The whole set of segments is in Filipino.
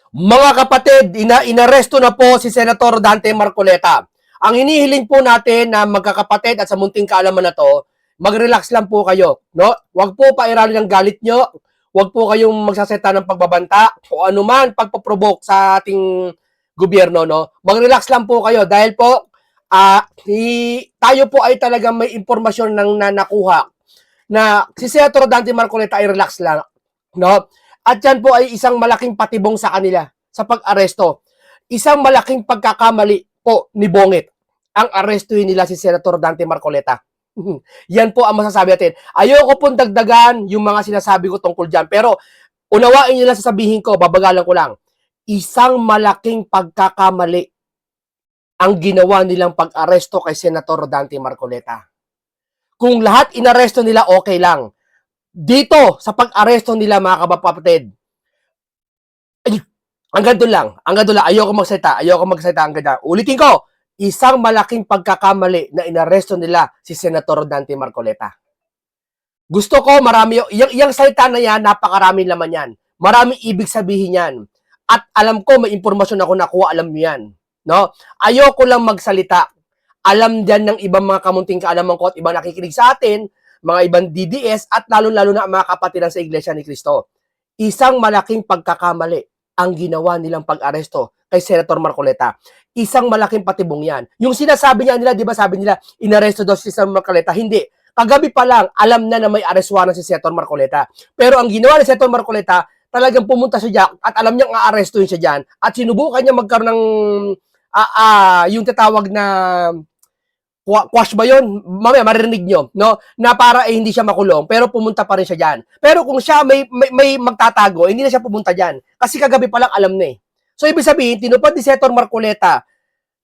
Mga kapatid, inaresto na po si Senator Dante Marcoleta. Ang hinihiling po natin na magkakapatid at sa munting kaalaman na to, mag-relax lang po kayo. No? Huwag po pairalin ng galit nyo. Huwag po kayong magsaseta ng pagbabanta o anuman pagpaprovoke sa ating gobyerno. No? Mag-relax lang po kayo dahil po tayo po ay talagang may impormasyon na nakuha na si Senator Dante Marcoleta ay relax lang. No? At yan po ay isang malaking patibong sa kanila sa pag-aresto. Isang malaking pagkakamali po ni Bongit ang arestuhin nila si Senator Dante Marcoleta. Yan po ang masasabi natin. Ayoko pong dagdagan yung mga sinasabi ko tungkol dyan. Pero unawain nyo lang sasabihin ko, babagalan ko lang. Isang malaking pagkakamali ang ginawa nilang pag-aresto kay Senator Dante Marcoleta. Kung lahat inaresto nila, okay lang. Dito, sa pag-aresto nila, mga kapatid, hanggang doon lang. Ayoko magsalita hanggang doon. Ulitin ko, isang malaking pagkakamali na inaresto nila si Senator Dante Marcoleta. Gusto ko marami, yung salita na yan, napakaraming laman yan. Maraming ibig sabihin yan. At alam ko, may impormasyon ako nakuha, alam niyo yan. No? Ayoko lang magsalita. Alam dyan ng ibang mga kamunting kaalaman ko at ibang nakikinig sa atin, mga ibang DDS at lalo-lalo na mga kapatiran sa Iglesia ni Cristo. Isang malaking pagkakamali ang ginawa nilang pag-aresto kay Senator Marcoleta. Isang malaking patibong yan. Yung sinasabi nila, di ba sabi nila, inaresto daw si Senator Marcoleta. Hindi. Kagabi pa lang, alam na may arrest warrant si Senator Marcoleta. Pero ang ginawa ni Senator Marcoleta, talagang pumunta siya dyan at alam niyang aarestuhin siya dyan at sinubukan niya magkaroon ng yung tatawag na quash ba yun? Mamaya maririnig nyo, no? Na para hindi siya makulong, pero pumunta pa rin siya dyan. Pero kung siya may magtatago, hindi na siya pumunta dyan. Kasi kagabi pa lang alam na eh. So, ibig sabihin, tinupad ni Senator Marcoleta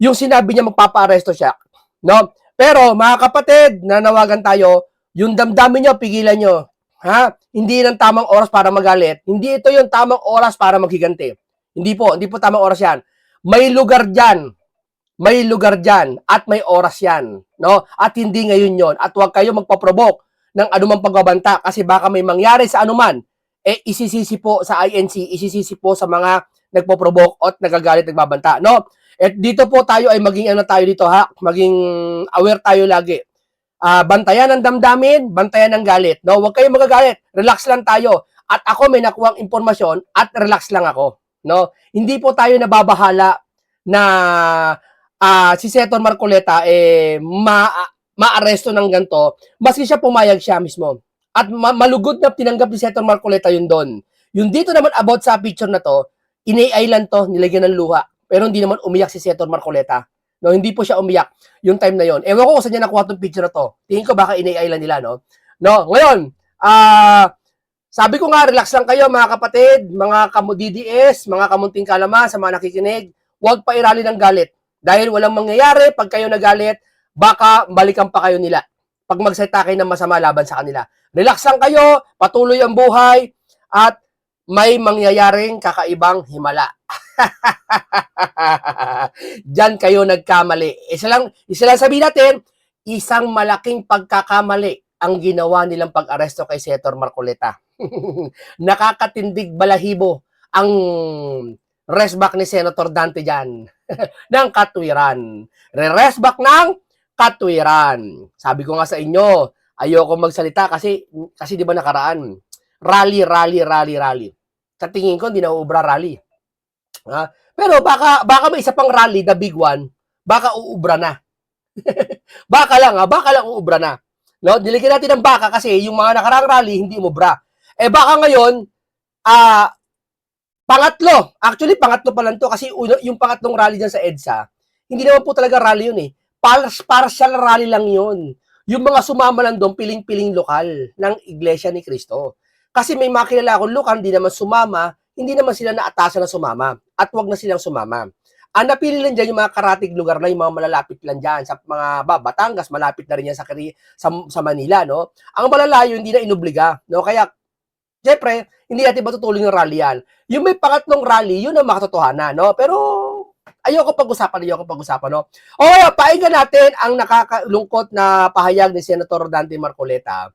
yung sinabi niya magpapa-aresto siya, no? Pero, mga kapatid, nanawagan tayo, yung damdamin nyo, pigilan nyo. Ha? Hindi ng tamang oras para magalit. Hindi ito yung tamang oras para maghiganti. Hindi po tamang oras yan. May lugar dyan at may oras yan, no? At hindi ngayon yon. At huwag kayo magpaprovoke ng anumang pagbabanta kasi baka may mangyari sa anuman, isisisi po sa INC, isisisi po sa mga nagpo-provoke at nagagalit, nagbabanta, no? At dito po tayo ay maging tayo dito ha, maging aware tayo lagi. Bantayan ang damdamin, bantayan ang galit, no? Huwag kayong magagalit, relax lang tayo. At ako may nakuhang impormasyon at relax lang ako, no? Hindi po tayo nababahala na si Senator Marcoleta maaresto ng ganito, maski siya pumayag siya mismo. At malugod na tinanggap ni Senator Marcoleta yun doon. Yung dito naman about sa picture na to, in-AI lang to, nilagyan ng luha. Pero hindi naman umiyak si Senator Marcoleta. No, hindi po siya umiyak yung time na yon. Ewan ko kung saan niya nakuha tong picture na to. Tingin ko baka in-AI lang nila, no? No, ngayon, sabi ko nga, relax lang kayo mga kapatid, mga DDS, mga kamunting kalama, sa mga nakikinig, huwag pa irali ng galit. Dahil walang mangyayari, pag kayo nagalit, baka balikan pa kayo nila. Pag magsalita kayo ng masama laban sa kanila. Relax lang kayo, patuloy ang buhay, at may mangyayaring kakaibang himala. Diyan kayo nagkamali. Isa lang sabihin natin, isang malaking pagkakamali ang ginawa nilang pag-aresto kay Senator Marcoleta. Nakakatindig balahibo ang restback ni Senator Dante dyan ng katwiran. Re-restback ng katwiran. Sabi ko nga sa inyo, ayoko magsalita kasi di ba nakaraan, rally. Sa tingin ko, hindi na uubra rally. Pero baka may isa pang rally, the big one, baka uubra na. baka lang uubra na. No? Niligyan natin ng baka kasi yung mga nakarang rally, hindi umubra. Baka ngayon, pangatlo pa lang to kasi yung pangatlong rally dyan sa EDSA, hindi naman po talaga rally yun eh. Partial rally lang yun. Yung mga sumama lang doon, piling-piling lokal ng Iglesia ni Cristo. Kasi may makilala akong lokal, hindi naman sumama, hindi naman sila naatasan na sumama. At wag na silang sumama. Ang napili lang dyan yung mga karatig lugar na, yung mga malalapit lang dyan. Sa mga Batangas, malapit na rin yan sa Manila, no? Ang malalayo, hindi na inubliga, no? Kaya, syempre, hindi natin matutuloy ng rally yan. Yung may pangatlong rally, yun ang makatotohanan, no? Pero, ayoko pag-usapan, no? Painggan natin ang nakakalungkot na pahayag ni Senator Dante Marcoleta.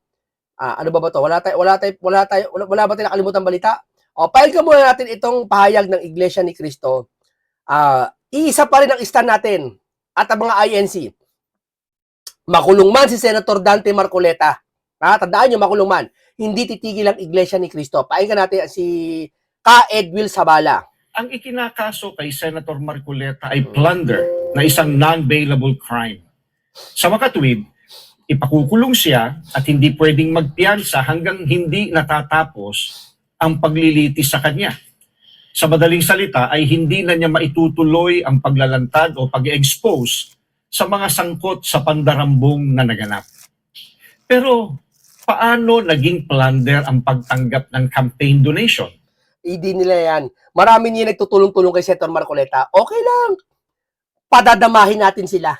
Ano ba to? Wala ba tayong nakalimutan balita? O, pakinggan muna natin itong pahayag ng Iglesia ni Cristo. Iisa pa rin ang stand natin at ang mga INC. Makulong man si Senator Dante Marcoleta. Tandaan nyo, makulong man. Hindi titigil ang Iglesia ni Cristo. Pakinggan natin si Ka Edwil Sabala. Ang ikinakaso kay Senator Marcoleta ay plunder na isang non-bailable crime. Sa makatuwid, ipakukulong siya at hindi pwedeng magpiyansa hanggang hindi natatapos ang paglilitis sa kanya. Sa madaling salita ay hindi na niya maitutuloy ang paglalantad o pag-expose sa mga sangkot sa pandarambong na naganap. Pero paano naging plunder ang pagtanggap ng campaign donation? Hindi nila yan. Marami niya nagtutulong-tulong kay Senator Marcoleta. Okay lang. Padadamahin natin sila.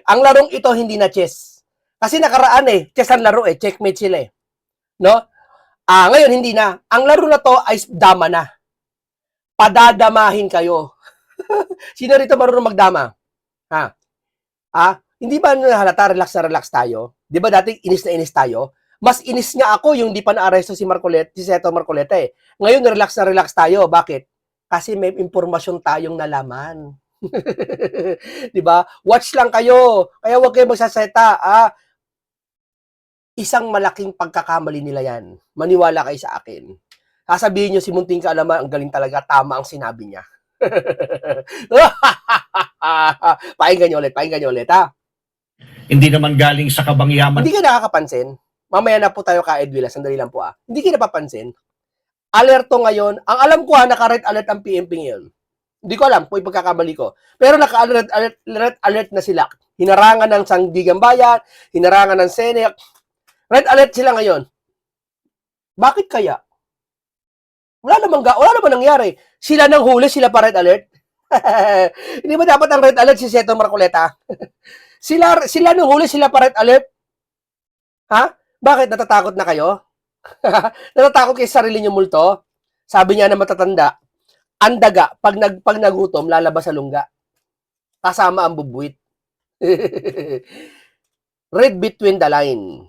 Ang larong ito hindi na chess. Kasi nakaraan chess ang laro checkmate sila No? Ngayon hindi na. Ang laro na to ay dama na. Padadamahin kayo. Sino rito marunong magdama? Hindi ba halata relax na relax tayo? Di ba dati inis na inis tayo? Mas inis nga ako yung di pa na-aresto si Senator Marcoleta Ngayon relax na relax tayo. Bakit? Kasi may impormasyon tayong nalaman. Di ba? Watch lang kayo. Kaya huwag kayo magsaseta. Isang malaking pagkakamali nila yan. Maniwala kayo sa akin. Sasabihin nyo si Munting Kaalaman, ang galing talaga, tama ang sinabi niya. Pakinggan nyo ulit, Hindi naman galing sa kabangyaman. Hindi ka nakakapansin. Mamaya na po tayo ka Edwila, sandali lang po Hindi ka napapansin. Alerto ngayon, ang alam ko naka-red alert ang PNP ngayon. Hindi ko alam kung ipagkakamali ko. Pero naka-red alert na sila. Hinarangan ng Sandigan Bayan, hinarangan ng Senate. Red alert sila ngayon. Bakit kaya? Wala naman nangyari. Sila nang huli, sila pa red alert. Hindi ba dapat ang red alert si Senator Marcoleta? sila nang huli, sila pa red alert? Bakit? Natatakot na kayo? Natatakot kayo sa sarili niyo multo? Sabi niya na matatanda, ang daga, pag nagutom, lalabas sa lungga. Kasama ang bubuit. Read between the line.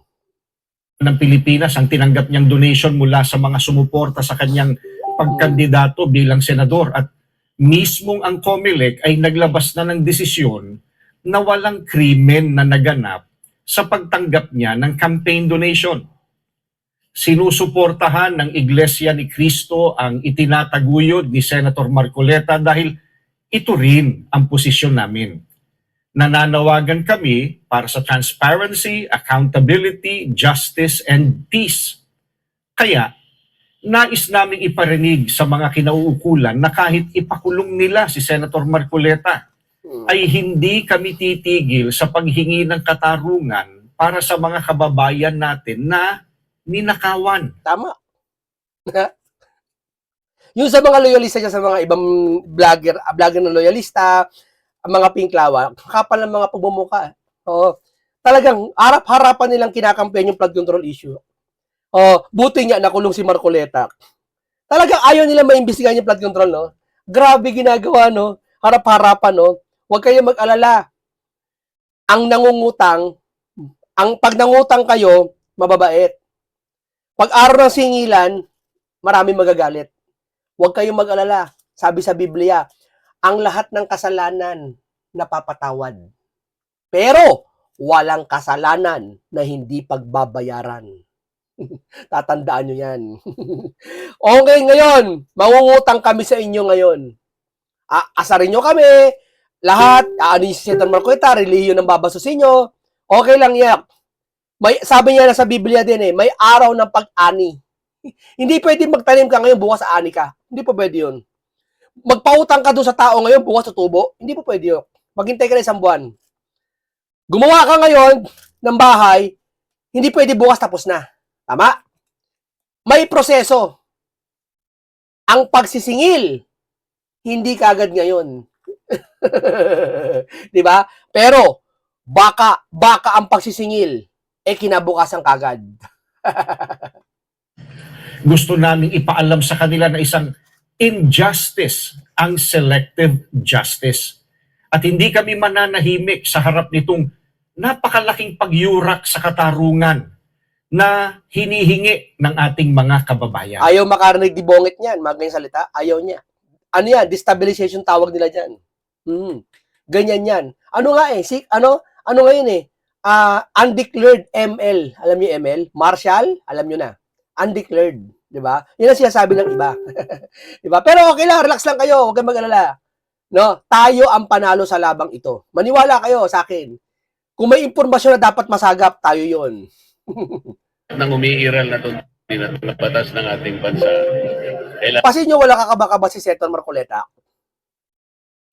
Ng Pilipinas ang tinanggap niyang donation mula sa mga sumuporta sa kanyang pagkandidato bilang senador at mismong ang COMELEC ay naglabas na ng desisyon na walang krimen na naganap sa pagtanggap niya ng campaign donation. Sinusuportahan ng Iglesia ni Cristo ang itinataguyod ni Senator Marcoleta dahil ito rin ang posisyon namin. Nananawagan kami para sa transparency, accountability, justice, and peace. Kaya, nais naming iparinig sa mga kinauukulan na kahit ipakulong nila si Senator Marcoleta, ay hindi kami titigil sa paghingi ng katarungan para sa mga kababayan natin na ninakawan. Tama. Yung sa mga loyalista niya, sa mga ibang vlogger na loyalista, ang mga pinklawa, kapal ng mga pagbumuka. Talagang harap-harapan nilang kinakampen yung flood control issue. Buti nga nakulong si Marcoleta. Talagang ayaw nila maimbestigahan yung flood control, no? Grabe ginagawa, no? Harap-harapan, no? Huwag kayo mag-alala. Ang nangungutang, pag nangutang kayo, mababait. Pag araw ng singilan, maraming magagalit. Huwag kayong mag-alala. Sabi sa Biblia, ang lahat ng kasalanan napapatawad. Pero, walang kasalanan na hindi pagbabayaran. Tatandaan nyo yan. Okay, ngayon, mangungutang kami sa inyo ngayon. Asarin nyo kami, lahat, ano yung si Senator Marcoleta, relihiyon ng babastusin nyo. Okay lang yan. Sabi niya na sa Biblia din may araw ng pag-ani. Hindi pwede magtanim ka ngayon, bukas ani ka. Hindi po pwede yun. Magpautang ka doon sa tao ngayon, bukas sa tubo. Hindi po pwede yun. Maghintay ka na isang buwan. Gumawa ka ngayon ng bahay, hindi pwede bukas tapos na. Tama? May proseso. Ang pagsisingil, hindi kagad ngayon. Di ba? Pero, baka ang pagsisingil, kinabukasan kagad. Gusto naming ipaalam sa kanila na isang injustice ang selective justice. At hindi kami mananahimik sa harap nitong napakalaking pagyurak sa katarungan na hinihingi ng ating mga kababayan. Ayaw makarinig di bongit niyan, mga ganyang salita, ayaw niya. Ano yan? Destabilization tawag nila dyan. Ganyan yan. Ano nga ano ngayon undeclared ML. Alam niyo ML? Marshall? Alam niyo na. Undeclared. Di ba? Yan ang sinasabi ng iba. Di ba? Pero okay lang, relax lang kayo. Huwag kayong mag-alala. No? Tayo ang panalo sa labang ito. Maniwala kayo sa akin. Kung may impormasyon na dapat masagap, tayo yon. Nang umiiral na itong batas ng ating bansa, Kasi nyo wala kakaba-kaba si Senator Marcoleta.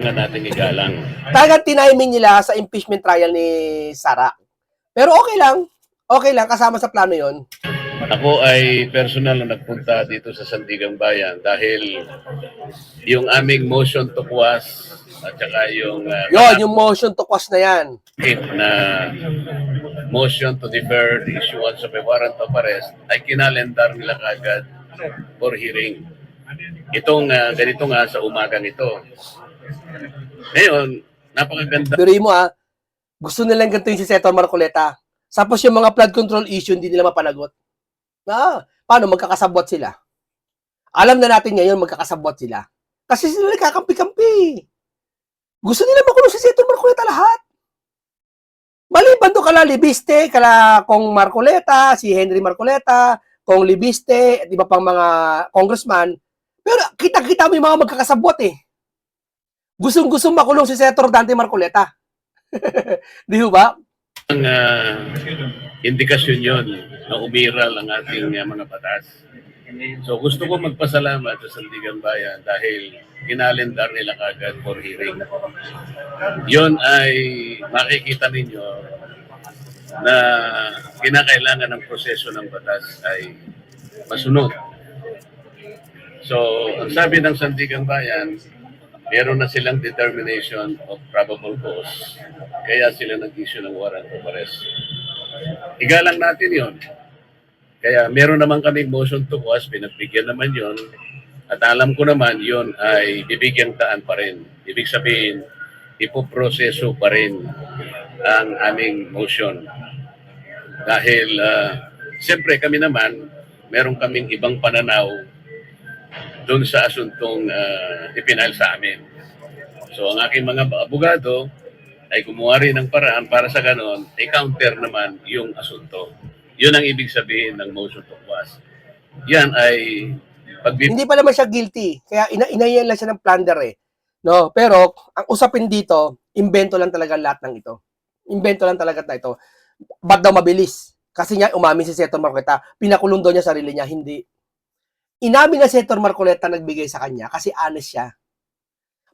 kailangan natin igalang. Talagang tiniming nila sa impeachment trial ni Sara. Pero okay lang. Okay lang, kasama sa plano yon. Ako ay personal na nagpunta dito sa Sandigang Bayan dahil yung aming motion to quash at saka yung Yung motion to quash na yan. na motion to defer the issuance of a warrant of arrest ay kinalendar nila kagad for hearing. Itong ganito nga sa umagang ito. Ngayon, napakaganda. Pero mo gusto nilang ganito yung si Senator Marcoleta. Tapos yung mga flood control issue, hindi nila mapanagot. Paano magkakasabwat sila? Alam na natin ngayon magkakasabwat sila. Kasi sila nagkakampi-kampi. Gusto nila makulong si Senator Marcoleta lahat. Maliban doon kala Libiste, kala Kong Marcoleta, si Henry Marcoleta, Kong Libiste, at iba pang mga congressman. Pero kita-kita mo yung mga magkakasabwat Gustong-gustong makulong si Senator Dante Marcoleta. Di ba? Ang indikasyon yon na umiral ang ating mga batas. So gusto ko magpasalamat sa Sandigan Bayan dahil kinalendar nila kagad for hearing. Yon ay makikita ninyo na kinakailangan ng proseso ng batas ay masunod. So ang sabi ng Sandigan Bayan, meron na silang determination of probable cause. Kaya sila nag-issue ng warrant of arrest. Igalang natin yon. Kaya meron naman kaming motion to quash, pinagbigyan naman yon. At alam ko naman yon ay bibigyang daan pa rin. Ibig sabihin, ipoproseso pa rin ang aming motion. Dahil, siyempre kami naman, meron kaming ibang pananaw doon sa asuntong ipinal sa amin. So ang aking mga abogado ay gumawa rin ng paraan para sa ganon, i-counter naman yung asunto. Yun ang ibig sabihin ng motion to quash. Yan ay hindi pa naman siya guilty. Kaya inayan lang siya ng plunder No? Pero ang usapin dito, invento lang talaga lahat ng ito. Invento lang talaga na ito. Ba't daw mabilis? Kasi nga umamin si Senator Marcoleta, pinakulong daw niya sarili niya, hindi. Inamin na si Senator Marcoleta nagbigay sa kanya kasi honest siya.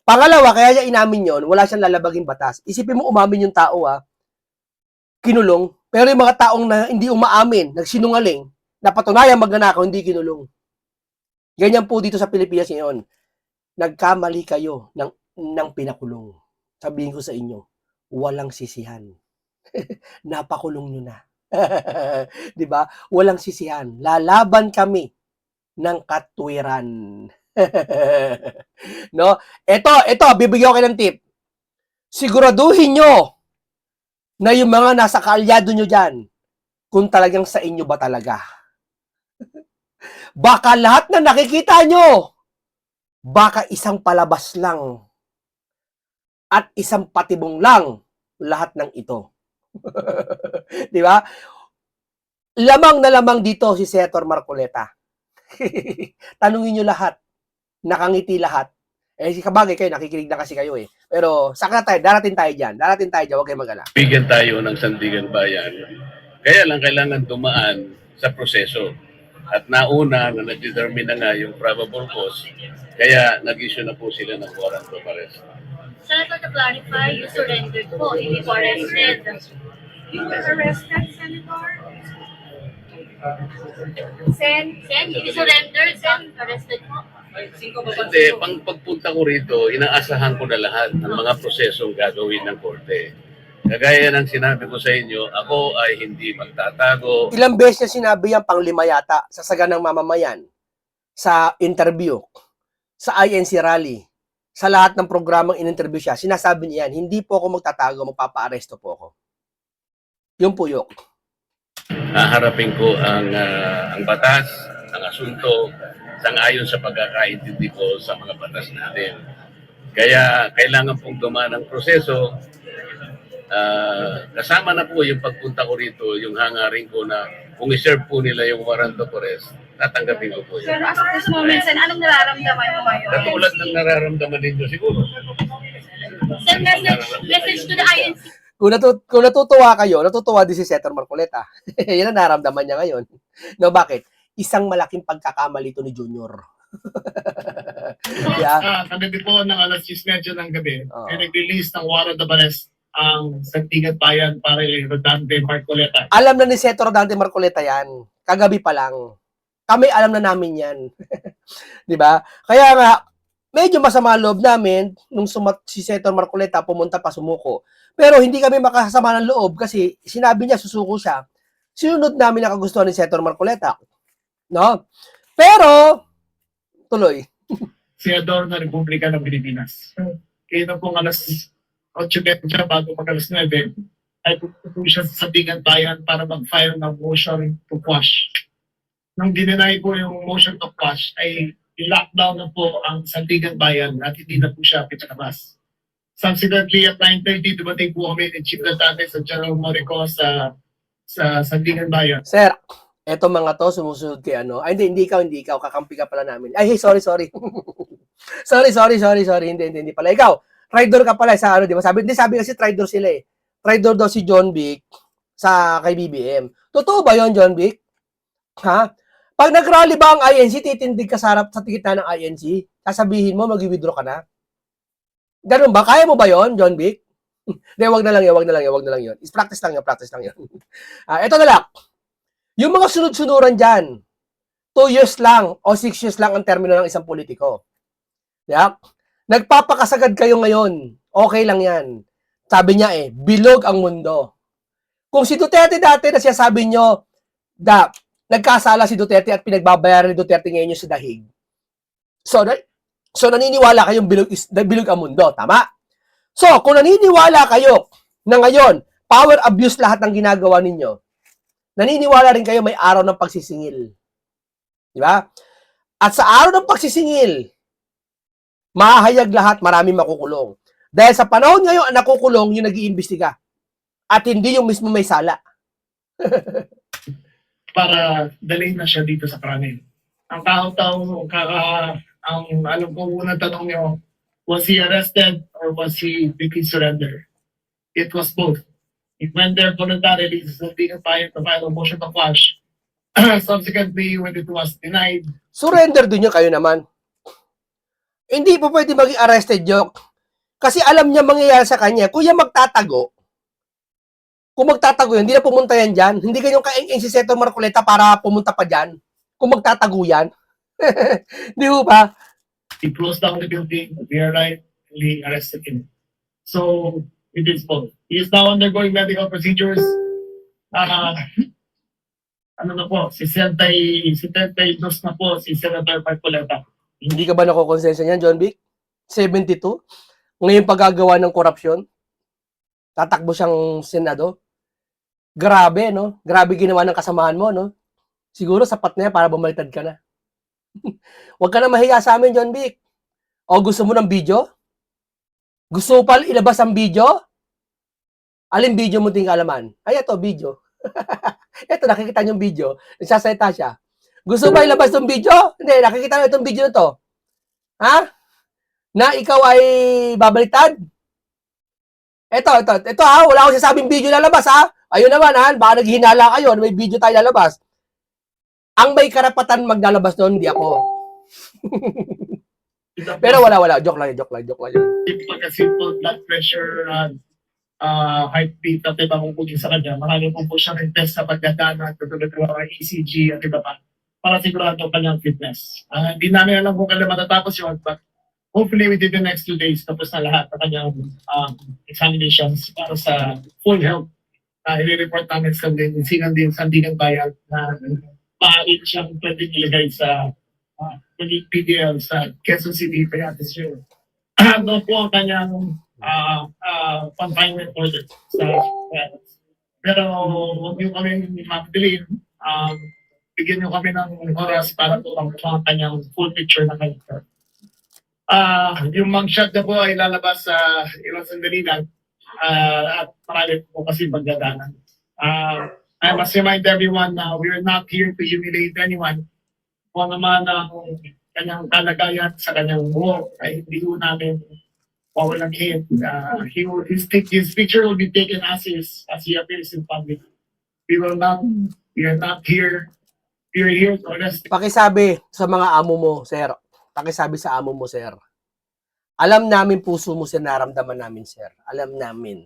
Pangalawa, kaya niya inamin yon, wala siyang lalabaging batas. Isipin mo umamin yung tao kinulong, pero yung mga taong na hindi umaamin, nagsinungaling, napatunayan magnanakaw, hindi kinulong. Ganyan po dito sa Pilipinas ngayon. Nagkamali kayo ng pinakulong. Sabihin ko sa inyo, walang sisihan. Napakulong nyo na. 'Di ba? Walang sisihan. Lalaban kami ng katwiran. No? Ito, bibigyan ko kayo ng tip. Siguraduhin nyo na yung mga nasa kaalyado nyo dyan, kung talagang sa inyo ba talaga. Baka lahat na nakikita nyo, baka isang palabas lang at isang patibong lang lahat ng ito. Di ba? Lamang na lamang dito si Senator Marcoleta. Tanungin nyo lahat. Nakangiti lahat. Kabagay kayo, nakikinig na kasi kayo Pero, saka tayo, darating tayo dyan, huwag kayo mag-alala. bigyan tayo ng Sandigan Bayan. Kaya lang kailangan dumaan sa proseso. At nauna na na-determine na nga yung probable cause, kaya nag-issue na po sila ng warrant of arrest. Senator, to clarify, you surrendered po, hindi po arrested. You were arrested, Senator? Sen, you surrendered, Sen, arrested po. Hindi, pagpunta ko rito, inaasahan ko na lahat ng mga prosesong gagawin ng korte. Kagaya ng sinabi ko sa inyo, ako ay hindi magtatago. Ilang beses niya sinabi yan, pang-5 yata, sa saganang mamamayan, sa interview, sa INC rally, sa lahat ng programang in-interview siya, sinasabi niya yan, hindi po ako magtatago, magpapa-aresto po ako. Yung puyok. haharapin ko ang batas, ang asunto, sangayon sa pagkakaintindi ko sa mga batas natin. Kaya kailangan pong dumaan ang proseso. Kasama na po yung pagpunta ko rito, yung hangarin ko na kung i-serve po nila yung warrant of arrest, tatanggapin ko po yun. Pero as of this moment, Sen, anong nararamdaman mo ngayon? Katulad ng nararamdaman ninyo siguro. Sen, message to the INC. Kung natutuwa kayo, natutuwa din si Senator Marcoleta. Yan ang nararamdaman niya ngayon. No, bakit? Isang malaking pagkakamali ito ni Junior. Yeah. Kagabi po ng alas 10:30 ng gabi, Oo. ay nag-release ng warrant of arrest ang Sandigan Bayan para kay Rodante Marcoleta. Alam na ni Senator Dante Marcoleta yan. Kagabi pa lang. Kami alam na namin yan. Di ba? Kaya nga, medyo masama loob namin nung si Senator Marcoleta pumunta pa sumuko. Pero hindi kami makasama ng loob kasi sinabi niya susuko siya. Sinunod namin ang kagustuhan ni Senator Marcoleta. No? Pero, tuloy. Senador ng Republika ng Pilipinas. Kaya na pong alas 8:30 bago mag-alas 9, ay pupunta siya sa Sandigan Bayan para mag-file ng motion to quash. Nung dinenay po yung motion to quash, ay i-lockdown na po ang Sandigan Bayan at hindi na po siya pinalabas. Subsequently, at 9:30, dumating po kami ni Chief Latate sa General Morico sa Sandigan Bayan. Sir, eto mga to, sumusunod kay ano. Ay, hindi ikaw. Kakampi ka pala namin. Ay, hey, sorry. sorry, hindi pala. Ikaw, traitor ka pala sa ano, di ba? Sabi kasi traitor sila eh. Traitor daw si John Vic kay BBM. Totoo ba yon John Vic? Ha? Pag nag-rally ba ang INC, titindig ka sa gitna ng INC? Sasabihin mo, mag-withdraw ka na? Ganun ba? Kaya mo ba yon John Vic? Hindi, wag na lang yun. Practice lang yun. Ito na lang. Yung mga sunod-sunuran dyan, 2 years lang o 6 years lang ang termino ng isang politiko. Yeah? Nagpapakasagad kayo ngayon. Okay lang yan. Sabi niya bilog ang mundo. Kung si Duterte dati na sinasabi nyo, nagkasala si Duterte at pinagbabayaran ni Duterte ngayon yung sa dahig. So naniniwala kayong bilog ang mundo. Tama? So, kung naniniwala kayo na ngayon, power abuse lahat ng ginagawa ninyo, naniniwala rin kayo may araw ng pagsisingil. Di ba? At sa araw ng pagsisingil, mahahayag lahat, marami makukulong. Dahil sa panahon ngayon, ang nakukulong yung nag-iimbestiga. At hindi yung mismo may sala. Para dalhin na siya dito sa krami. Ang tao-tao, ang alam ko unang tanong niyo, was he arrested or was he surrender? It was both. It went there voluntarily, so being fired to file a motion to quash. Subsequently, when it was denied, Surrender din yun kayo naman. Hindi po pwede maging arrested yun. Kasi alam niya mangyayari sa kanya. Kung yan magtatago, hindi na pumunta yan dyan. Hindi ganyan kaing si Senator Marcoleta para pumunta pa dyan. Kung magtatago yan. Di ho ba? he closed down the building, we arrested him. So, it is both. He is now undergoing medical procedures. Ano na po, 72 na po si Senator Marcoleta. Hindi ka ba nakokonsensya niyan, John Vic? 72? Ngayon paggagawa ng korupsyon? Tatakbo siyang senado? Grabe, no? Grabe ginawa ng kasamahan mo, no? Siguro sapat na yan para bumalitad ka na. Huwag ka na mahiya sa amin, John Vic. O gusto mo ng video? Gusto mo pa ilabas ang video? Alin video mo ting kalaman? Ay, ito, video. Ito, nakikita niyo yung video. Nagsasalita siya. Gusto ba ilabas itong video? Hindi, nakikita niyo itong video na to. Ha? Na ikaw ay babaliktad? Ito ha, wala akong sasabing video lalabas ha. Ayun naman ha, baka naghihinala kayo, may video tayo lalabas. Ang may karapatan maglalabas doon, hindi ako. Pero wala, joke lang yun. Pagka-simple blood pressure, heartbeat at iba kong pugin sa kanya, marami po siya rin test sa pagdadana, tutulad ng mga ECG at iba pa, para sigurado ang kanyang fitness. Hindi namin alam kung kailan matatapos yun, but hopefully within the next 2 days, tapos na lahat ng kanyang examinations para sa full health. I-report namin sa Sandigan Bayan na maaari siyang pwedeng ilagay sa PDL sa Quezon City kaya this year. Ano po ang kanyang confinement order sa Pero huwag niyo kami mapiliin. Bigyan niyo kami ng oras para po ang kanyang full picture na kayo. Yung mugshot na po ay lalabas sa ilang sandali lang. At marami po kasi magdadanan. I must remind everyone na we are not here to humiliate anyone. Kung naman ang kanyang kalagayan sa kanyang work ay hindi ko namin wawalang hit. His picture will be taken as he appears in public. We are not here. We are here to arrest. Pakisabi sa mga amo mo, sir. Pakisabi sa amo mo, sir. Alam namin puso mo, sir, naramdaman namin, sir. Alam namin.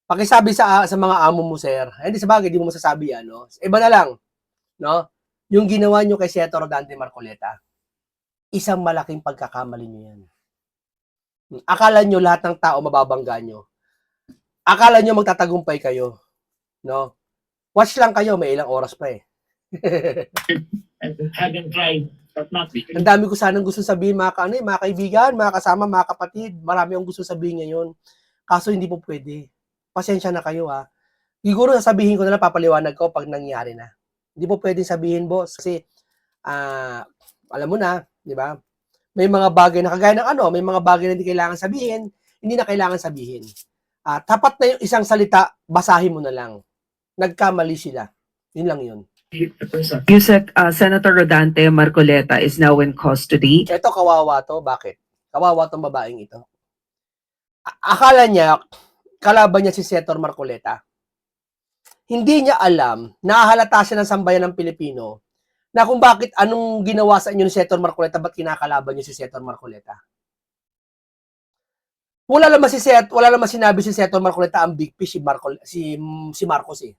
Pakisabi sa mga amo mo, sir. Hindi sa bagay, di mo masasabi yan, no? Iba na lang, no? Yung ginawa nyo kay Senator Dante Marcoleta, isang malaking pagkakamali nyo yan. Akala nyo lahat ng tao mababangga nyo. Akala nyo magtatagumpay kayo, no? Watch lang kayo, may ilang oras pa eh. And haven't tried, but not because. Ang dami ko sanang gusto sabihin, mga kaibigan, mga kasama, mga kapatid. Marami akong gusto sabihin ngayon. Kaso hindi po pwede. Pasensya na kayo, ha. Siguro sasabihin ko na lang, papaliwanag ko pag nangyari na. Hindi po pwede sabihin, boss. Kasi, alam mo na, di ba? May mga bagay na kagaya ng may mga bagay na hindi kailangan sabihin, hindi na kailangan sabihin. Tapat na yung isang salita, basahin mo na lang. Nagkamali sila. Yun lang yun. Yusek, Senator Rodante Marcoleta is now in custody. Ito, kawawa to. Bakit? Kawawa tong babaeng ito. Akala niya, kalaban niya si Senator Marcoleta. Hindi niya alam, nahahalata siya ng sambayan ng Pilipino, na kung bakit anong ginawa sa inyo ni Senator Marcoleta, ba't kinakalaban niyo si Senator Marcoleta? Wala naman sinabi si Senator Marcoleta ang big fish si Marcos eh.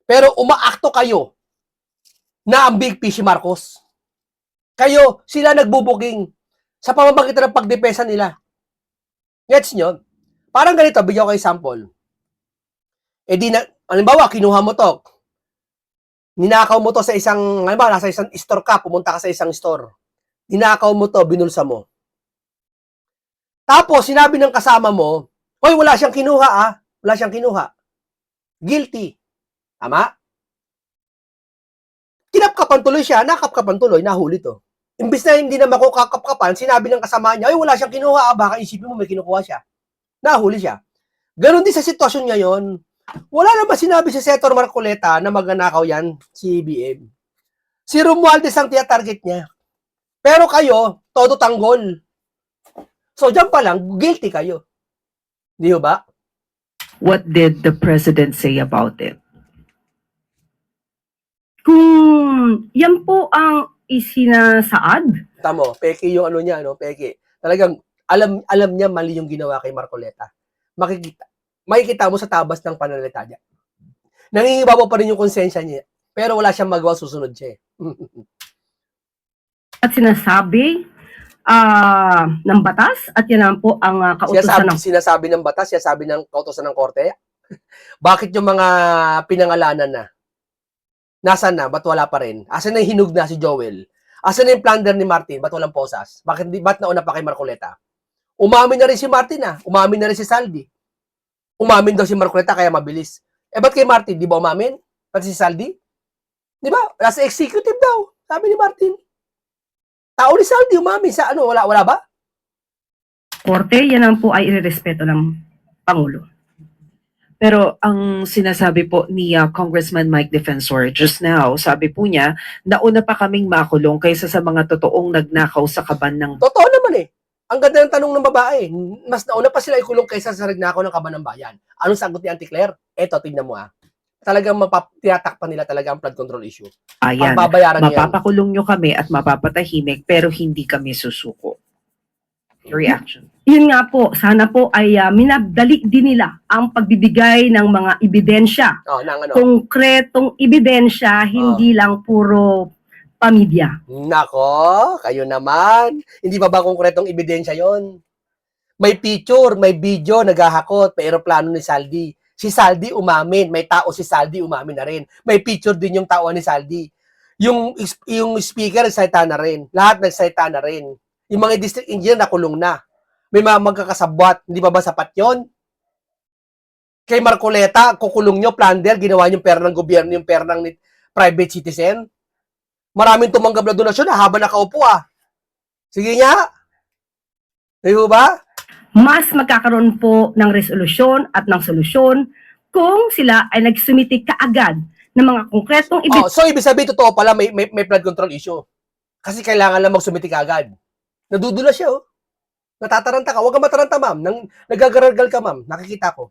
Pero umaakto kayo na ang big fish si Marcos. Kayo, sila nagbubuking sa pamamagitan ng pagdepensa nila. Gets nyo? Parang ganito, bigyan ko kayo sample. Halimbawa, kinuha mo to. Ninakaw mo to sa isang, halimbawa, nasa isang store ka, pumunta ka sa isang store. Ninakaw mo to, binulsa mo. Tapos, sinabi ng kasama mo, hoy, wala siyang kinuha Wala siyang kinuha. Guilty. Tama? Kinapkapan tuloy siya, nakapkapan tuloy, nahuli to. Imbis na hindi na makukakapkapan, sinabi ng kasama niya, ay wala siyang kinuha, baka isipin mo may kinukuha siya. Nahuli siya. Ganon din sa sitwasyon ngayon. Wala naman sinabi si Senator Marcoleta na magnanakaw yan, si BM. Si Romualdez ang tia-target niya. Pero kayo, todo tanggol. So, dyan pa lang, guilty kayo. Di ba? What did the president say about it? Kung yan po ang isinasaad, Tamo, peke yung niya, peke. Talagang, alam niya mali yung ginawa kay Marcoleta. Makikita mo sa tabas ng pananalita niya. Nangingibabaw pa rin yung konsensya niya. Pero wala siyang magawa, susunod siya. at sinasabi ng batas at yan naman po ang kautusan ng Sinasabi ng batas, sinasabi ng kautosan ng korte. Bakit yung mga pinangalanan na? Nasaan na? Ba't wala pa rin? Asan na yung hinug na si Joel? Asan na yung plunder ni Martin? Ba't walang posas? Ba't nauna pa kay Marcoleta? Umamin na rin si Martin Umamin na rin si Saldi. Umamin daw si Marcoleta kaya mabilis. Ba't kay Martin? Di ba umamin? Pati si Saldi? Di ba? Nasa executive daw. Sabi ni Martin. Tao ni Saldi umamin sa wala ba? korte, yan naman po ay irerespeto ng Pangulo. Pero ang sinasabi po ni Congressman Mike Defensor just now, sabi po niya, nauna pa kaming makulong kaysa sa mga totoong nagnakaw sa kaban ng... Totoo naman eh. Ang ganda ng tanong ng babae. Mas nauna pa sila ikulong kaysa sa nagnakaw ng kaban ng bayan. Anong sagot ni Auntie Claire? Eto, tignan mo Talagang tinatakpan nila talaga ang flood control issue. Ayan, Pagbabayaran niyo yan. mapapakulong nyo kami at mapapatahimik pero hindi kami susuko. Your reaction? Yun nga po, sana po ay minabdali din nila ang pagbibigay ng mga ebidensya. Konkretong ebidensya, hindi lang puro pamilya. Nako, kayo naman. Hindi ba konkretong ebidensya yon? May picture, may video, naghahakot, may eroplano ni Saldi. Si Saldi umamin, may tao si Saldi umamin na rin. May picture din yung tao ni Saldi. Yung speaker nagsalita na rin. Lahat nagsalita na rin. Yung mga district engineer nakulong na. May mga magkakasabwat, hindi ba sapat yon? Kay Marcoleta, kukulong nyo, plunder, ginawa yung pera ng gobyerno, yung pera ng private citizen. Maraming tumanggap na donasyon habang nakaupo Sige nga. Di ba? Mas magkakaroon po ng resolusyon at ng solusyon kung sila ay nagsumiti kaagad ng mga konkretong So ibig sabihin, totoo pala, may flood control issue. Kasi kailangan lang magsumiti kaagad. Nadudula siya, Natataranta ka. Huwag ka mataranta, ma'am. Nagagaralgal ka, ma'am. Nakikita ko.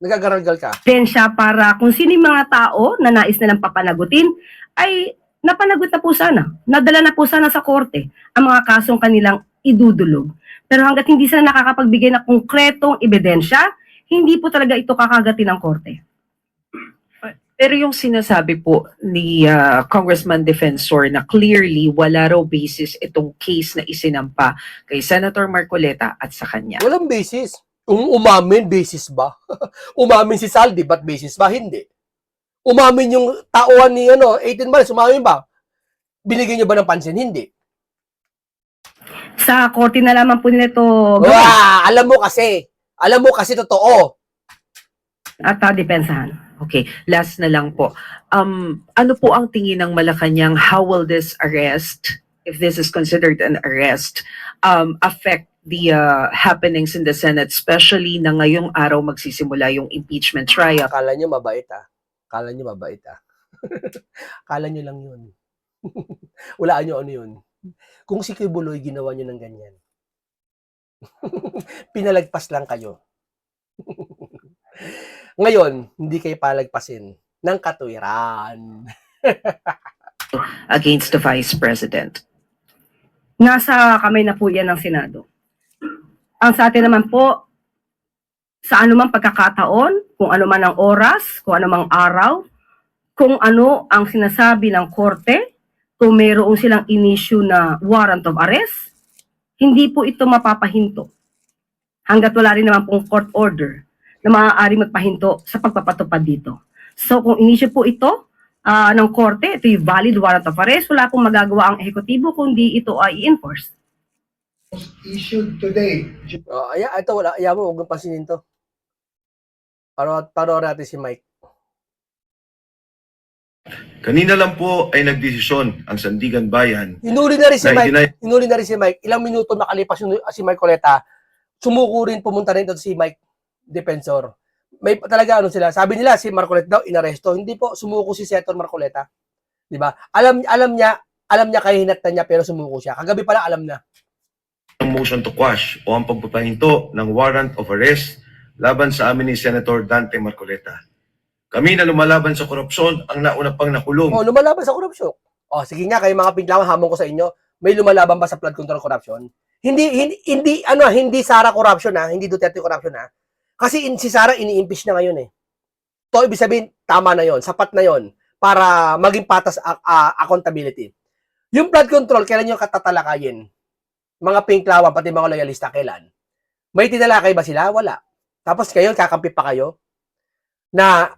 Nagagaralgal ka. ebidensya para kung sino yung mga tao na nais nilang papanagutin ay napanagot na po sana. Nadala na po sana sa korte ang mga kasong kanilang idudulog. Pero hanggat hindi sila nakakapagbigay ng konkretong ebidensya, hindi po talaga ito kakagatin ng korte. Pero yung sinasabi po ni Congressman Defensor na clearly wala raw basis itong case na isinampa kay Senator Marcoleta at sa kanya. Walang basis. Umamin, basis ba? Umamin si Saldi, ba't basis ba? Hindi. Umamin yung tauhan ni 18 months, umamin ba? Binigyan niyo ba ng pansin? Hindi. Sa korte na lamang po nila ito Alam mo kasi totoo. at depensahan. Okay, last na lang po. Ano po ang tingin ng Malacanang, how will this arrest, if this is considered an arrest, affect the happenings in the Senate, especially na ngayong araw magsisimula yung impeachment trial? Akala niyo mabait Akala niyo mabait Akala niyo lang yun. Walaan niyo ano yun. Kung si Kuy Buloy ginawa niyo ng ganyan. Pinalagpas lang kayo. Ngayon, hindi kayo palagpasin ng katuwiran. Against the Vice President. Nasa kamay na po yan ng Senado. Ang sa atin naman po, sa anumang pagkakataon, kung ano man ang oras, kung ano mang araw, kung ano ang sinasabi ng korte, kung mayroon silang in-issue na warrant of arrest, hindi po ito mapapahinto. Hanggat wala rin naman pong court order na maaari magpahinto sa pagpapatupad dito. So kung in-issue po ito ng korte, ito yung valid warrant of arrest, wala pong magagawa ang ehekutibo kundi ito ay i-enforce. Issued today. Ito wala. Ayaw mo, huwag mong pansinin to. Paro natin si Mike. Kanina lang po ay nagdesisyon ang Sandigan Bayan. Hinuli na rin si na Mike. idinay- Hinuli na rin si Mike. Ilang minuto makalipas si Mike Coleta, sumuko rin, pumunta rin doon si Mike Defensor. May talaga sila. Sabi nila si Marcoleta daw inaresto. Hindi po, sumuko si Senator Marcoleta. 'Di ba? Alam niya kahinatan niya pero sumuko siya. Kagabi pala alam na. ang motion to quash o ang pagpapahinto ng warrant of arrest laban sa amin ni Senator Dante Marcoleta. Kami na lumalaban sa korupsyon ang nauna pang nakulong. Lumalaban sa korupsyon. Sige nga, kayo mga pinglawan, hamon ko sa inyo, may lumalaban ba sa flood control corruption? Hindi Sara corruption hindi Duterte corruption Kasi si Sara ini-impeach na ngayon To ibig sabihin, tama na yon, sapat na yon para maging patas accountability. Yung flood control, kailan nyo katatalakayin? Mga pinglawan, pati mga loyalista, kailan? May tinalakay ba sila? Wala. Tapos kayo, kakampi pa kayo na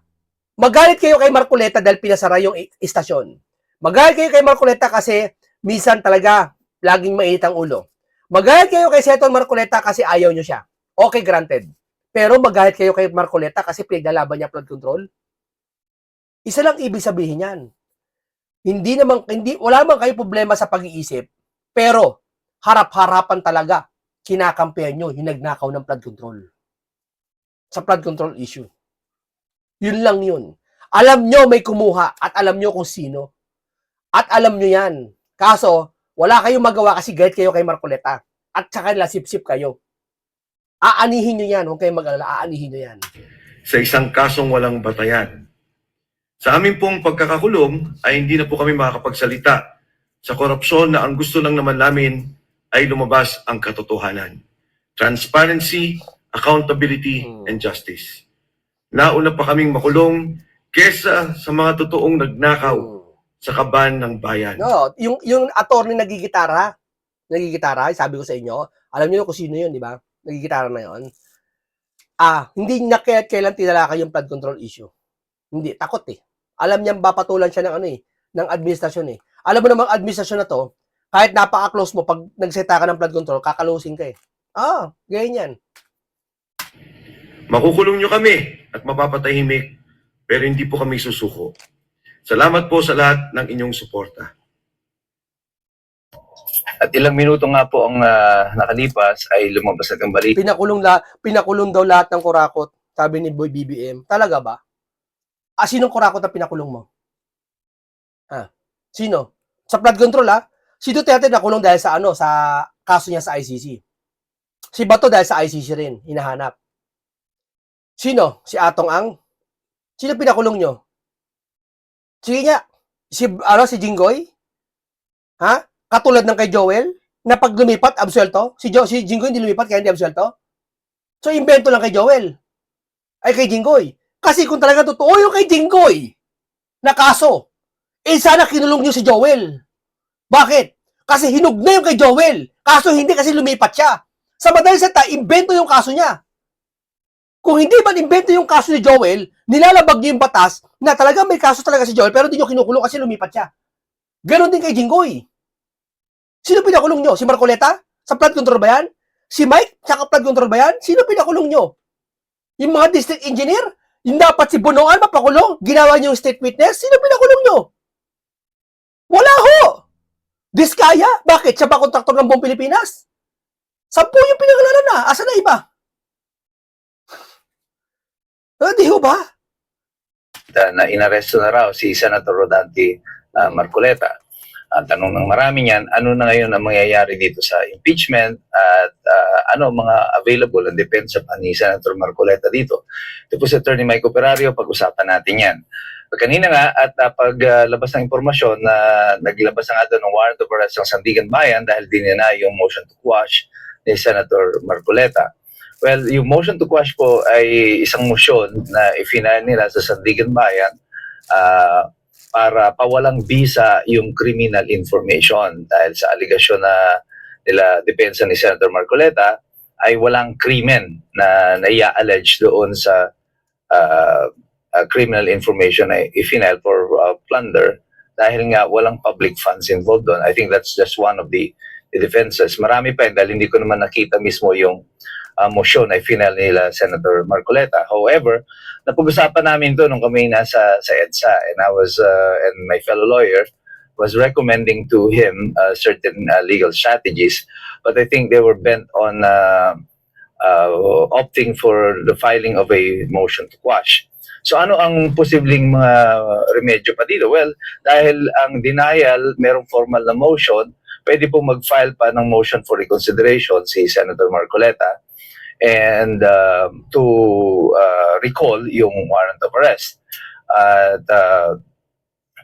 magalit kayo kay Marcoleta dahil pinasara yung istasyon. Magalit kayo kay Marcoleta kasi minsan talaga laging mainit ang ulo. Magalit kayo kay Senator Marcoleta kasi ayaw nyo siya. Okay, granted. Pero magalit kayo kay Marcoleta kasi pinaglalaban niya flood control. Isa lang ibig sabihin yan. Wala naman kayo problema sa pag-iisip, pero harap-harapan talaga kinakampihan nyo yung nagnakaw ng flood control. Sa flood control issue. Yun lang yun. Alam nyo may kumuha at alam nyo kung sino. At alam nyo yan. Kaso, wala kayong magawa kasi galit kayo kay Marcoleta. At saka lasip-sip kayo. Aanihin nyo yan. Huwag kayong mag-alala. Aanihin nyo yan. Sa isang kasong walang batayan. Sa amin pong pagkakakulong ay hindi na po kami makakapagsalita sa korupsyon na ang gusto lang naman namin ay lumabas ang katotohanan. Transparency, accountability, and justice. Nauna pa kaming makulong kesa sa mga totoong nagnakaw sa kaban ng bayan. No, yung attorney nagigitara, sabi ko sa inyo, alam niyo kung sino yun, di ba? Nagigitara na yun. Hindi niya kailan tinalakay yung flood control issue. Hindi, takot Alam niya papatulan siya ng ng administrasyon Alam mo namang administrasyon na to, kahit napaka-close mo, pag nagseta ka ng flood control, kakalusin ka ganyan yan. Makukulong nyo kami at mapapatahimik, pero hindi po kami susuko. Salamat po sa lahat ng inyong suporta. At ilang minuto nga po ang nakalipas ay lumabas na ang balita. Pinakulong daw lahat ng kurakot, sabi ni Boy BBM. Talaga ba? Sinong kurakot na pinakulong mo? Sino? Sa flood control Si Duterte nakulong dahil sa sa kaso niya sa ICC. Si Bato dahil sa ICC rin, hinahanap. Sino? Si Atong Ang? Sino pinakulong nyo? Sige nga, si Jinggoy? Katulad ng kay Joel, na pag lumipat, absuelto? Si Jinggoy hindi lumipat, kaya hindi absuelto? So, invento lang kay Joel. Ay, kay Jinggoy. Kasi kung talaga totoo yung kay Jinggoy na kaso, sana kinulong nyo si Joel. Bakit? Kasi hinug na yung kay Joel. Kaso hindi kasi lumipat siya. Sa madaling salita, invento yung kaso niya. Kung hindi man invento yung kaso ni Joel, nilalabag niyo yung batas na talaga may kaso talaga si Joel pero hindi nyo kinukulong kasi lumipat siya. Ganon din kay Jinggoy. Sino pinakulong nyo? Si Marcoleta? Sa flood control ba yan? Si Mike? Sa flood control ba yan? Sino pinakulong nyo? Yung mga district engineer? Yung dapat si Bonoan mapakulong? Ginawa niyo yung state witness? Sino pinakulong nyo? Wala ho! Diskaya? Bakit? Siya ba kontraktor ng buong Pilipinas? 10 yung pinangalanan na. Asa na iba? Di ho ba? Na inaresto na raw si Senator Rodante Marcoleta. Ang tanong ng marami niyan, ano na ngayon ang mangyayari dito sa impeachment at ano mga available ang depensa pa ni Senator Marcoleta dito. Ito po si Attorney Mike Operario, pag-usapan natin yan. Kanina nga at paglabas ng impormasyon na naglabas na nga doon ng warrant of arrest ng Sandigan Bayan dahil dinina yung motion to quash ni Senator Marcoleta. Well, yung motion to quash po ay isang motion na ifinal nila sa Sandigan Bayan para pawalang bisa yung criminal information dahil sa aligasyon na nila depensa ni Senator Marcoleta ay walang krimen na nai-allege doon sa criminal information na ifinal for plunder dahil nga walang public funds involved doon. I think that's just one of the defenses. Marami pa dahil hindi ko naman nakita mismo yung motion na ifinal nila Senator Marcoleta. However, napag-usapan namin ito nung kami nasa sa EDSA and I was and my fellow lawyer was recommending to him certain legal strategies, but I think they were bent on opting for the filing of a motion to quash. So ano ang posibleng mga remedyo pa dito? Well, dahil ang denial, merong formal na motion, pwede pong mag-file pa ng motion for reconsideration si Senator Marcoleta and to recall yung warrant of arrest. At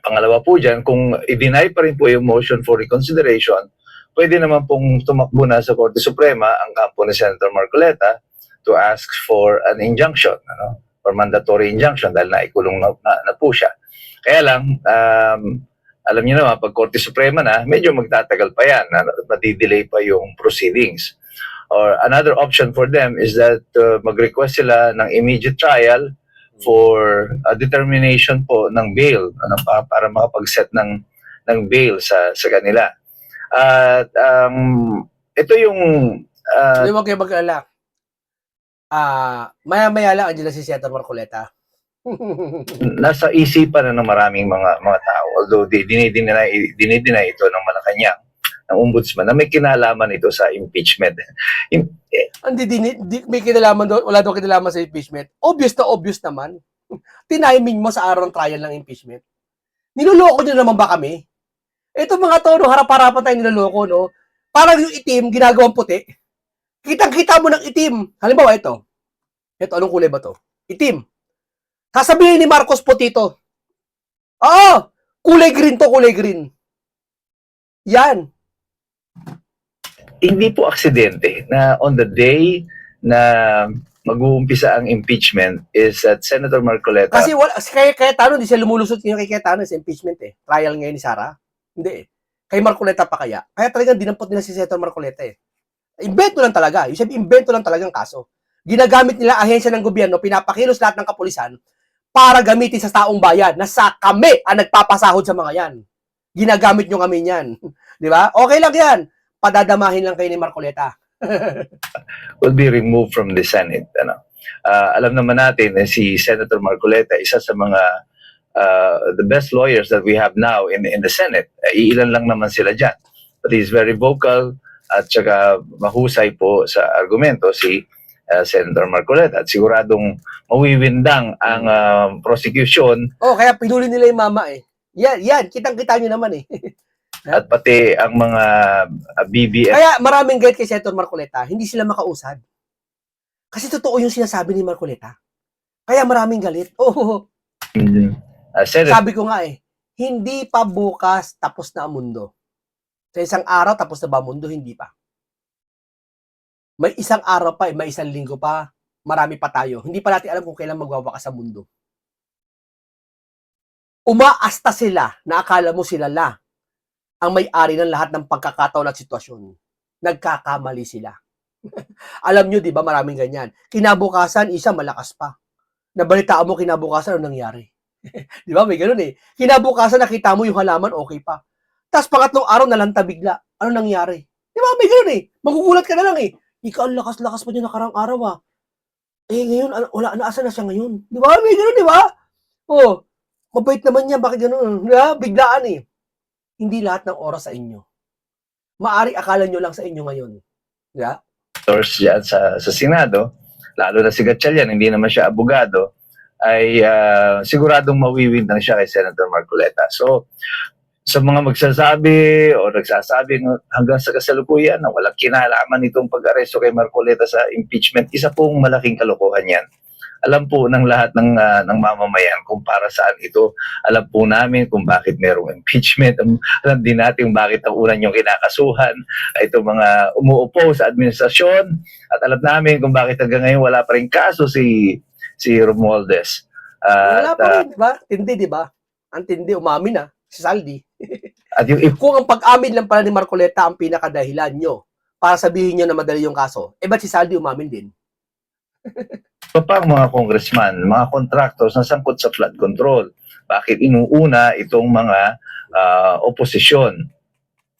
pangalawa po dyan, kung i-deny pa rin po yung motion for reconsideration, pwede naman pong tumakbo na sa Korte Suprema ang kampo ni Senator Marcoleta to ask for an injunction, or mandatory injunction dahil naikulong na po siya. Kaya lang, alam niyo naman, pag Korte Suprema na, medyo magtatagal pa yan, madidelay pa yung proceedings. Or another option for them is that mag-request sila ng immediate trial for a determination po ng bail para makapag-set ng bail sa kanila. At ito yung Hindi mo kayo mag-alala. Maya-maya lang andyan na si Senator Marcoleta. nasa isipan na ng maraming mga tao. Although dinideny ito ng Malacanang, ng ombudsman, na may kinalaman ito sa impeachment. May kinalaman doon, wala doon kinalaman sa impeachment. Obvious naman. Tiniming mo sa araw ng trial ng impeachment. Niloloko nyo naman ba kami? Ito mga to, harap-harapan tayo niloloko, no? Parang yung itim, ginagawang puti. Kitang-kita mo ng itim. Halimbawa, ito. Ito, anong kulay ba to? Itim. Sasabihin ni Marcos puti to. Kulay green to, kulay green. Yan. Hindi po aksidente na on the day na mag-uumpisa ang impeachment is at Senator Marcoleta. Kasi kay Cayetano, hindi siya lumulusot yung kay Cayetano sa impeachment eh. Trial ngayon ni Sara. Hindi eh. Kay Marcoleta pa kaya. Kaya talagang dinampot nila si Senator Marcoleta eh. Invento lang talaga. Yung sabi, invento lang talagang kaso. Ginagamit nila ahensya ng gobyerno, pinapakilos lahat ng kapulisan para gamitin sa taong bayan na sa kami ang nagpapasahod sa mga yan. Ginagamit nyo kami yan. Di ba? Okay lang yan. Padadamahin lang kayo ni Marcoleta. will be removed from the Senate. Alam naman natin na si Senator Marcoleta, isa sa mga the best lawyers that we have now in the Senate. Iilan lang naman sila dyan. But he's very vocal at saka mahusay po sa argumento si Senator Marcoleta. At siguradong mawiwindang ang prosecution Oh, kaya pinuli nila yung mama eh. Yan, kitang-kita nyo naman eh. at pati ang mga BBF. Kaya maraming galit kay Senator Marcoleta, hindi sila makausad. Kasi totoo yung sinasabi ni Marcoleta. Kaya maraming galit. Oh, Senator, sabi ko nga eh, hindi pa bukas tapos na ang mundo. Sa isang araw tapos na ba ang mundo? Hindi pa. May isang araw pa, may isang linggo pa, marami pa tayo. Hindi pa natin alam kung kailan magwawakas ang mundo. Umaasta sila na akala mo sila ang may-ari ng lahat ng pagkakataon at sitwasyon. Nagkakamali sila. Alam nyo, di ba, maraming ganyan. Kinabukasan, isa malakas pa. Nabalitaan mo kinabukasan, ano nangyari? Di ba, may ganun eh. Kinabukasan, nakita mo yung halaman, okay pa. Tapos pangatlong araw, nalanta bigla. Ano nangyari? Di ba, may ganun eh. Magugulat ka na lang eh. Ikaw, ang lakas-lakas pa niya nakarang araw ah. Eh, ngayon, wala, naasa na siya ngayon. Di ba, may ganun, di ba? Oh, mabait naman niya, bakit ganun? Di ba, biglaan eh. Hindi lahat ng oras sa inyo. Maari akala nyo lang sa inyo ngayon. Di ba? dyan sa Senado, lalo na si Gatchalian, hindi naman siya abogado, ay siguradong mawiwindang siya kay Senator Marcoleta. So, sa mga magsasabi o nagsasabi hanggang sa kasalukuyan na walang kinalaman itong pag-aresto kay Marcoleta sa impeachment, isa pong malaking kalokohan yan. Alam po ng lahat ng mamamayan kung para saan ito. Alam po namin kung bakit merong impeachment. Alam din natin bakit ang una niyong kinakasuhan ay itong mga umuupo sa administrasyon. At alam namin kung bakit hanggang ngayon wala pa rin kaso si Romualdez. Wala pa rin, di ba? Tindi, di ba? Ang tindi, umamin na. Si Saldi. At yung Kung ang pag-amin lang pala ni Marcoleta ang pinakadahilan nyo para sabihin nyo na madali yung kaso, eh ba't si Saldi umamin din? iba pang mga congressman, mga contractors na sangkot sa flood control. Bakit inuuna itong mga oposisyon?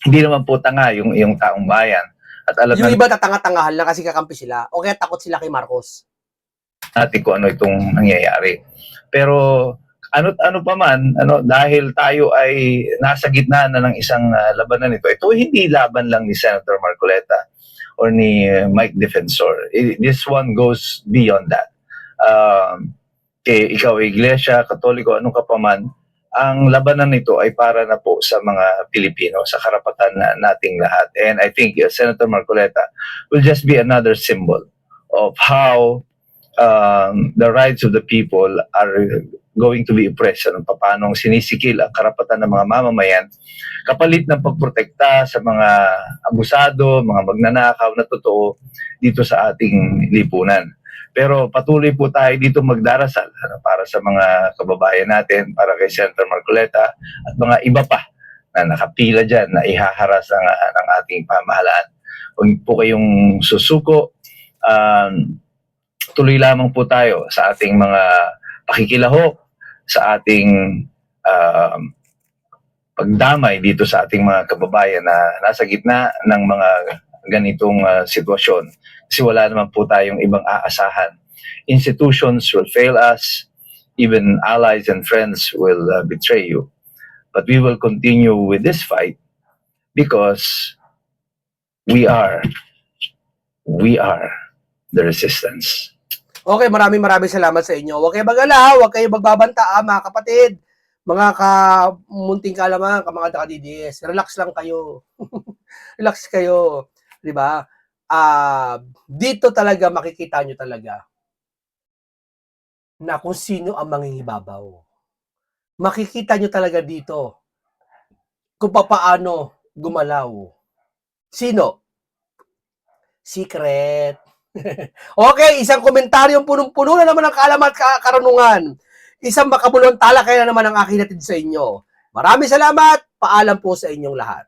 Hindi naman po tanga yung taong bayan. At alam Yung iba tatanga-tangahan lang kasi kakampi sila o kaya takot sila kay Marcos. natin kung ano itong nangyayari. Pero ano pa man, dahil tayo ay nasa gitna na ng isang labanan ito hindi laban lang ni Senator Marcoleta or ni Mike Defensor. This one goes beyond that. Ikaw, Iglesia, Katoliko, anong ka pa man, ang labanan nito ay para na po sa mga Pilipino, sa karapatan nating lahat. And I think Senator Marcoleta will just be another symbol of how the rights of the people are going to be oppressed. Paano sinisikil ang karapatan ng mga mamamayan kapalit ng pagprotekta sa mga abusado, mga magnanakaw na totoo dito sa ating lipunan. Pero patuloy po tayo dito magdarasal para sa mga kababayan natin, para kay Senator Marcoleta at mga iba pa na nakapila dyan na ihaharas ng ating pamahalaan. Huwag po kayong susuko. Tuloy lamang po tayo sa ating mga pakikilahok, sa ating pagdamay dito sa ating mga kababayan na nasa gitna ng mga ganitong sitwasyon. Kasi wala naman po tayong ibang aasahan. Institutions will fail us, even allies and friends will betray you. But we will continue with this fight because we are the resistance. Okay, maraming salamat sa inyo. Huwag kayo magala, huwag kayo magbabanta, mga kapatid, mga munting kaalaman, mga taga-DDS. Relax lang kayo. Relax kayo. Di ba? Dito talaga makikita nyo talaga na kung sino ang mangingibabaw. Makikita nyo talaga dito kung paano gumalaw. Sino? Secret. Okay, isang komentaryong punong-puno na naman ang kaalaman at karunungan. Isang makabulong talakay na naman ang aking hatid sa inyo. Maraming salamat. Paalam po sa inyong lahat.